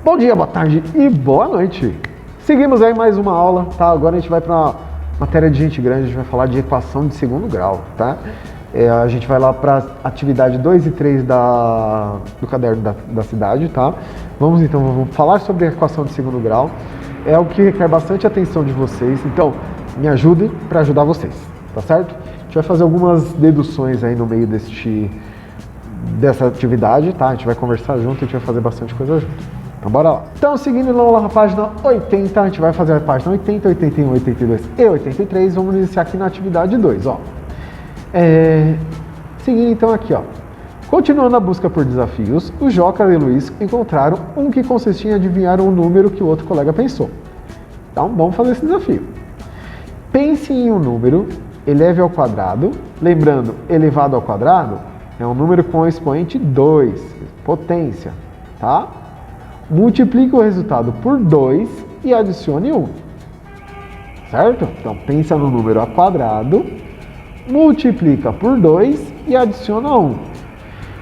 Bom dia, boa tarde e boa noite. Seguimos aí mais uma aula, tá? Agora a gente vai para matéria de gente grande, a gente vai falar de equação de segundo grau, tá? A gente vai lá para atividade 2 e 3 do caderno da cidade, tá? Vamos falar sobre a equação de segundo grau. É algo que requer bastante atenção de vocês, então me ajudem para ajudar vocês, tá certo? A gente vai fazer algumas deduções aí no meio dessa atividade, tá? A gente vai conversar junto e a gente vai fazer bastante coisa junto. Então bora lá. Então, seguindo lá na página 80, a gente vai fazer a página 80, 81, 82 e 83. Vamos iniciar aqui na atividade 2, ó. Seguindo então aqui, ó. Continuando a busca por desafios, o Joca e o Luiz encontraram um que consistia em adivinhar um número que o outro colega pensou. Então, vamos fazer esse desafio. Pense em um número, eleve ao quadrado. Lembrando, elevado ao quadrado é um número com expoente 2, potência, tá? Multiplique o resultado por 2 e adicione 1. Certo? Então, pensa no número ao quadrado, multiplica por 2 e adiciona 1.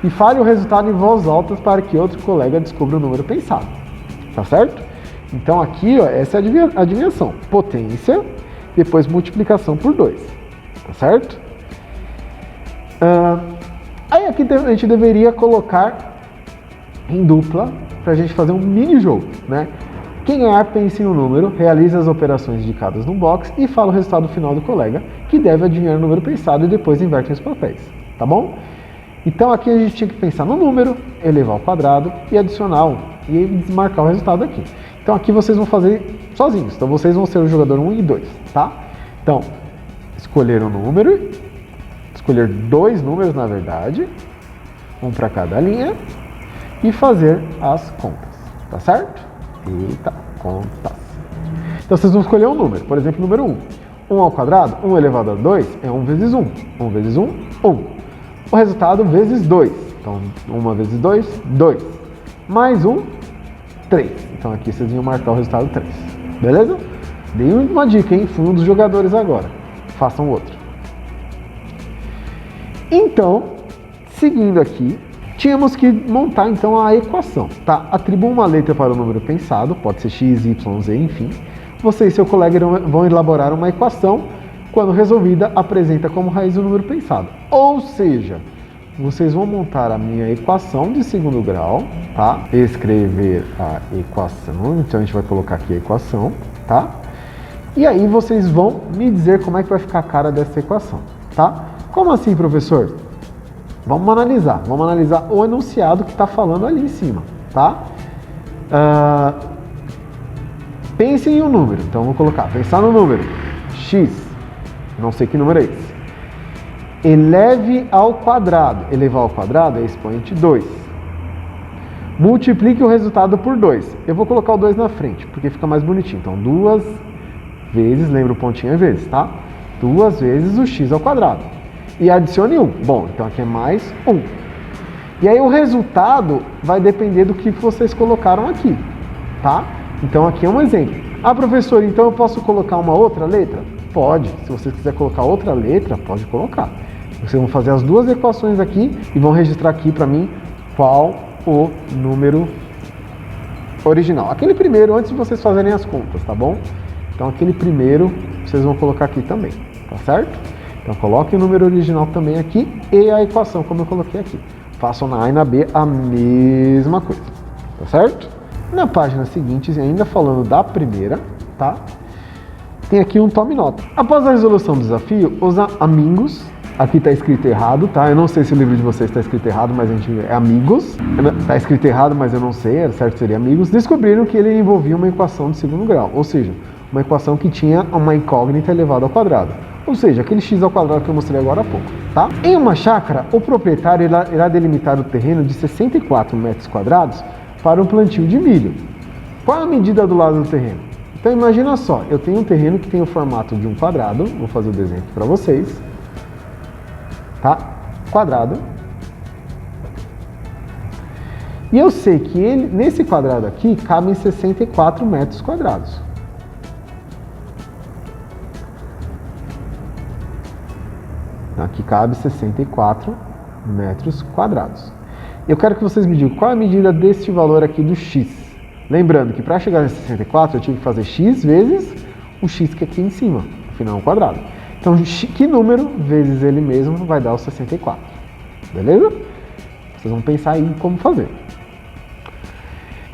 E fale o resultado em voz alta para que outro colega descubra o número pensado. Tá certo? Então, aqui, ó, essa é a adivinhação. Potência, depois multiplicação por 2. Tá certo? Aí aqui a gente deveria colocar em dupla para a gente fazer um mini jogo, né? Quem ganhar, pense no número, realiza as operações indicadas no box e fala o resultado final do colega, que deve adivinhar o número pensado e depois inverte os papéis, tá bom? Então aqui a gente tinha que pensar no número, elevar ao quadrado e adicionar 1 e desmarcar o resultado aqui. Então aqui vocês vão fazer sozinhos, então vocês vão ser o jogador 1 e 2, tá? Então, escolher um número, escolher 2 números na verdade, um para cada linha, e fazer as contas, tá certo? Eita, contas. Então vocês vão escolher um número, por exemplo, número 1. 1 ao quadrado, 1 elevado a 2 é 1 vezes 1. 1 vezes 1, 1. O resultado vezes 2. Então, 1 vezes 2, 2. Mais 1, 3. Então aqui vocês iam marcar o resultado 3. Beleza? Dei uma dica, hein? Fui um dos jogadores agora. Façam outro. Então, seguindo aqui, tínhamos que montar então a equação, tá? Atribua uma letra para o número pensado, pode ser x, y, z, enfim. Você e seu colega vão elaborar uma equação, quando resolvida, apresenta como raiz o número pensado. Ou seja, vocês vão montar a minha equação de segundo grau, tá? Escrever a equação, então a gente vai colocar aqui a equação, tá? E aí vocês vão me dizer como é que vai ficar a cara dessa equação, tá? Como assim, professor? Vamos analisar o enunciado que está falando ali em cima, tá? Pense em um número, então vou colocar, pensar no número, x, não sei que número é esse. Eleve ao quadrado, elevar ao quadrado é expoente 2. Multiplique o resultado por 2, eu vou colocar o 2 na frente, porque fica mais bonitinho, então 2 vezes, lembra o pontinho é vezes, tá? 2 vezes o x ao quadrado. E adicione 1. Bom, então aqui é mais 1. E aí o resultado vai depender do que vocês colocaram aqui, tá? Então aqui é um exemplo. Ah, professor, então eu posso colocar uma outra letra? Pode. Se você quiser colocar outra letra, pode colocar. Vocês vão fazer as duas equações aqui e vão registrar aqui para mim qual o número original. Aquele primeiro, antes de vocês fazerem as contas, tá bom? Então aquele primeiro vocês vão colocar aqui também, tá certo? Então coloque o número original também aqui e a equação como eu coloquei aqui. Façam na A e na B a mesma coisa, tá certo? Na página seguinte, ainda falando da primeira, tá? Tem aqui um tome nota. Após a resolução do desafio, os amigos, aqui está escrito errado, tá? Eu não sei se o livro de vocês está escrito errado, mas a gente é amigos. Está escrito errado, mas eu não sei, era certo seria amigos. Descobriram que ele envolvia uma equação de segundo grau, ou seja, uma equação que tinha uma incógnita elevada ao quadrado. Ou seja, aquele x ao quadrado que eu mostrei agora há pouco, tá? Em uma chácara, o proprietário irá delimitar o terreno de 64 metros quadrados para um plantio de milho. Qual é a medida do lado do terreno? Então imagina só, eu tenho um terreno que tem o formato de um quadrado, vou fazer o desenho aqui para vocês, tá? Quadrado. E eu sei que nesse quadrado aqui cabem 64 metros quadrados. Aqui cabe 64 metros quadrados. Eu quero que vocês me digam qual é a medida deste valor aqui do x. Lembrando que para chegar nesse 64, eu tive que fazer x vezes o x que é aqui em cima, afinal é um quadrado. Então, que número vezes ele mesmo vai dar o 64? Beleza? Vocês vão pensar aí como fazer.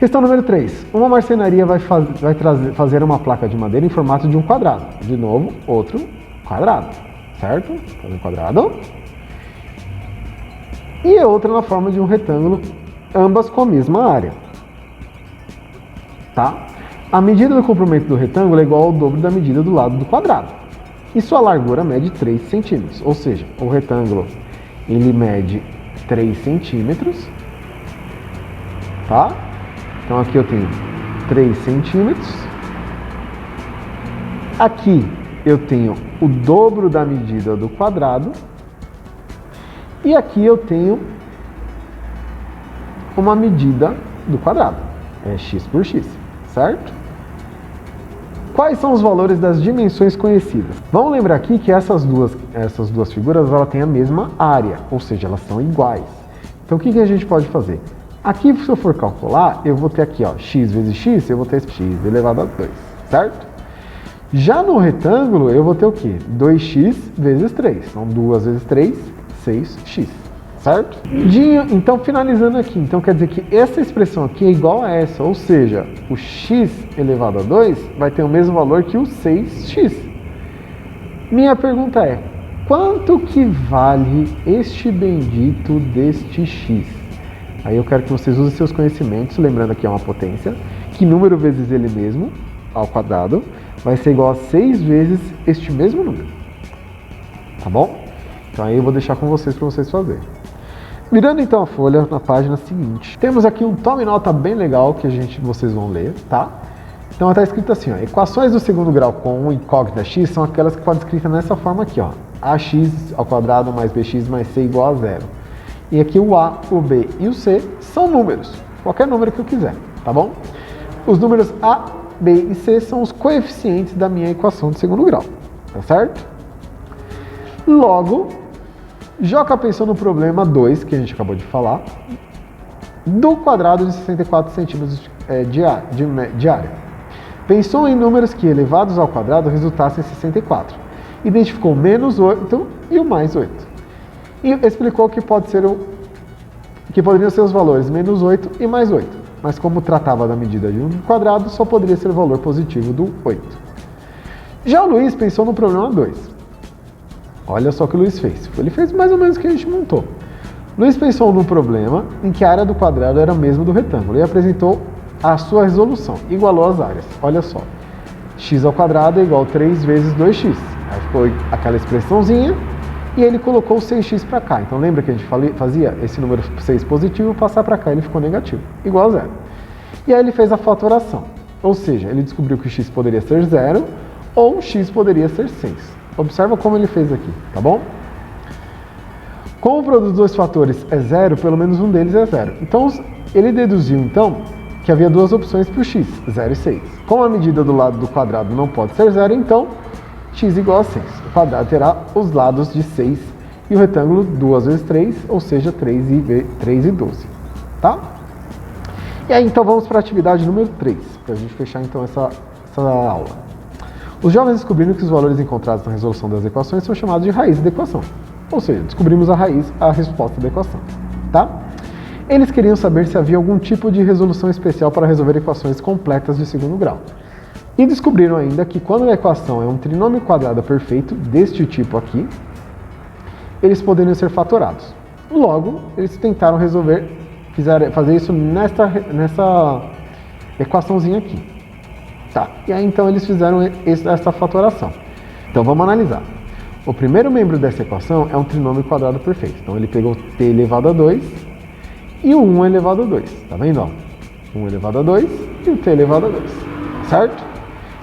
Questão número 3. Uma marcenaria vai fazer uma placa de madeira em formato de um quadrado. De novo, outro quadrado, certo? Um quadrado. E outra na forma de um retângulo, ambas com a mesma área. Tá? A medida do comprimento do retângulo é igual ao dobro da medida do lado do quadrado. E sua largura mede 3 centímetros. Ou seja, o retângulo ele mede 3 centímetros. Tá? Então aqui eu tenho 3 centímetros. Aqui eu tenho o dobro da medida do quadrado. E aqui eu tenho uma medida do quadrado. É x por x, certo? Quais são os valores das dimensões conhecidas? Vamos lembrar aqui que essas duas figuras ela têm a mesma área, ou seja, elas são iguais. Então o que a gente pode fazer? Aqui, se eu for calcular, eu vou ter aqui, ó, x vezes x, eu vou ter x elevado a 2, certo? Já no retângulo, eu vou ter o quê? 2x vezes 3. Então, 2 vezes 3, 6x, certo? Então, finalizando aqui, então quer dizer que essa expressão aqui é igual a essa, ou seja, o x elevado a 2 vai ter o mesmo valor que o 6x. Minha pergunta é, quanto que vale este bendito deste x? Aí eu quero que vocês usem seus conhecimentos, lembrando aqui é uma potência, que número vezes ele mesmo, ao quadrado, vai ser igual a 6 vezes este mesmo número. Tá bom? Então aí eu vou deixar com vocês para vocês fazerem. Virando então a folha na página seguinte, temos aqui um tome nota bem legal que vocês vão ler, tá? Então está escrito assim, ó, equações do segundo grau com incógnita x são aquelas que podem ser escritas nessa forma aqui, ó, ax ao quadrado mais bx mais c igual a 0. E aqui o a, o b e o c são números, qualquer número que eu quiser, tá bom? Os números a, b e c são os coeficientes da minha equação de segundo grau, tá certo? Logo, Joca pensou no problema 2, que a gente acabou de falar, do quadrado de 64 centímetros de área. Pensou em números que, elevados ao quadrado, resultassem em 64. Identificou o menos 8 e o mais 8. E explicou que poderiam ser os valores menos 8 e mais 8. Mas como tratava da medida de um quadrado, só poderia ser o valor positivo do 8. Já o Luiz pensou no problema 2. Olha só o que o Luiz fez. Ele fez mais ou menos o que a gente montou. Luiz pensou num problema em que a área do quadrado era a mesma do retângulo e apresentou a sua resolução. Igualou as áreas. Olha só. X ao quadrado é igual a 3 vezes 2x. Aí ficou aquela expressãozinha e ele colocou o 6x para cá. Então lembra que a gente fazia esse número 6 positivo passar para cá, ele ficou negativo. Igual a 0. E aí ele fez a fatoração. Ou seja, ele descobriu que x poderia ser 0 ou x poderia ser 6. Observa como ele fez aqui, tá bom? Como o produto dos dois fatores é 0, pelo menos um deles é 0. Então, ele deduziu, então, que havia duas opções para o x, 0 e 6. Como a medida do lado do quadrado não pode ser 0, então, x igual a 6. O quadrado terá os lados de 6 e o retângulo 2 vezes 3, ou seja, 3 e 12. Tá? E aí, então, vamos para a atividade número 3, para a gente fechar, então, essa aula. Os jovens descobriram que os valores encontrados na resolução das equações são chamados de raiz da equação. Ou seja, descobrimos a resposta da equação. Tá? Eles queriam saber se havia algum tipo de resolução especial para resolver equações completas de segundo grau. E descobriram ainda que quando a equação é um trinômio quadrado perfeito, deste tipo aqui, eles poderiam ser fatorados. Logo, eles tentaram fazer isso nessa equaçãozinha aqui. Tá, e aí então eles fizeram essa fatoração. Então vamos analisar. O primeiro membro dessa equação é um trinômio quadrado perfeito. Então ele pegou t elevado a 2 e o 1 elevado a 2. Tá vendo? Ó? 1 elevado a 2 e o t elevado a 2. Certo?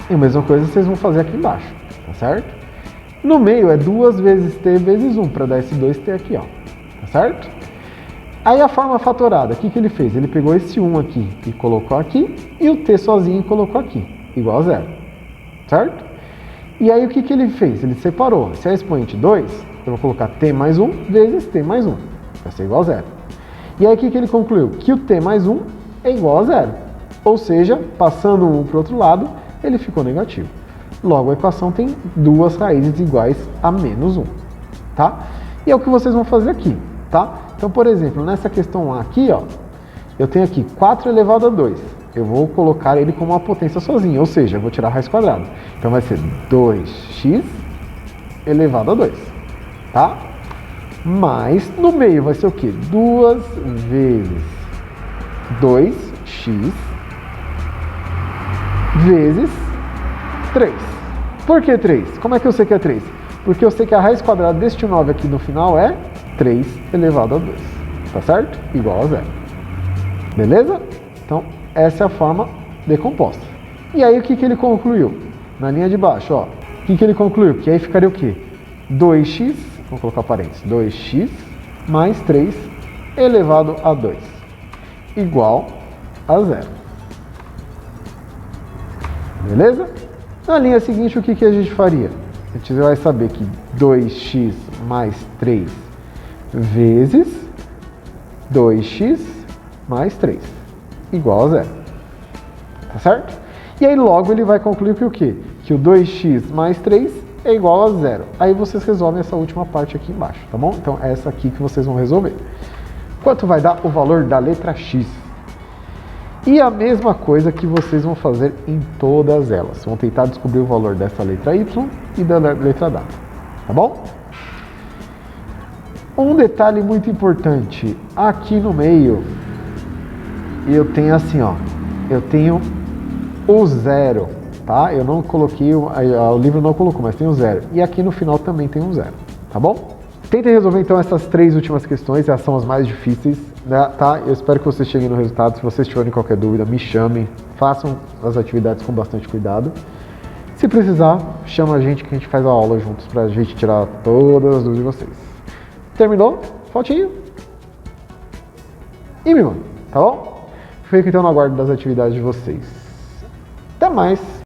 E a mesma coisa vocês vão fazer aqui embaixo. Tá certo? No meio é 2 vezes t vezes 1 para dar esse 2t aqui, ó. Tá certo? Aí a forma fatorada, o que ele fez? Ele pegou esse 1 aqui e colocou aqui e o t sozinho colocou aqui. Igual a 0, certo? E aí o que ele fez? Ele separou. Se é expoente 2, eu vou colocar t mais 1 vezes t mais 1, vai ser igual a 0. E aí o que ele concluiu? Que o t mais 1 é igual a 0. Ou seja, passando um para o outro lado, ele ficou negativo. Logo, a equação tem duas raízes iguais a menos 1, tá? E é o que vocês vão fazer aqui, tá? Então, por exemplo, nessa questão A aqui, ó, eu tenho aqui 4 elevado a 2. Eu vou colocar ele como uma potência sozinha, ou seja, eu vou tirar a raiz quadrada. Então vai ser 2x elevado a 2, tá? Mas no meio vai ser o quê? 2 vezes 2x vezes 3. Por que 3? Como é que eu sei que é 3? Porque eu sei que a raiz quadrada deste 9 aqui no final é 3 elevado a 2. Tá certo? Igual a 0. Beleza? Então, essa é a forma decomposta. E aí, o que ele concluiu? Na linha de baixo, ó. O que ele concluiu? Que aí ficaria o quê? 2x, vamos colocar parênteses, 2x mais 3 elevado a 2 igual a 0. Beleza? Na linha seguinte, o que a gente faria? A gente vai saber que 2x mais 3 vezes 2x mais 3 igual a 0. Tá certo? E aí logo ele vai concluir que o quê? Que o 2x mais 3 é igual a 0. Aí vocês resolvem essa última parte aqui embaixo, tá bom? Então é essa aqui que vocês vão resolver. Quanto vai dar o valor da letra x? E a mesma coisa que vocês vão fazer em todas elas. Vão tentar descobrir o valor dessa letra y e da letra w, tá bom? Um detalhe muito importante, aqui no meio, eu tenho assim, ó, eu tenho o 0, tá? Eu não coloquei, o livro não colocou, mas tem o 0. E aqui no final também tem um 0, tá bom? Tentem resolver então essas 3 últimas questões, elas são as mais difíceis, né, tá? Eu espero que vocês cheguem no resultado. Se vocês tiverem qualquer dúvida, me chamem, façam as atividades com bastante cuidado. Se precisar, chama a gente que a gente faz a aula juntos pra gente tirar todas as dúvidas de vocês. Terminou? Fotinho? E me manda, tá bom? Fico então no aguardo das atividades de vocês. Até mais!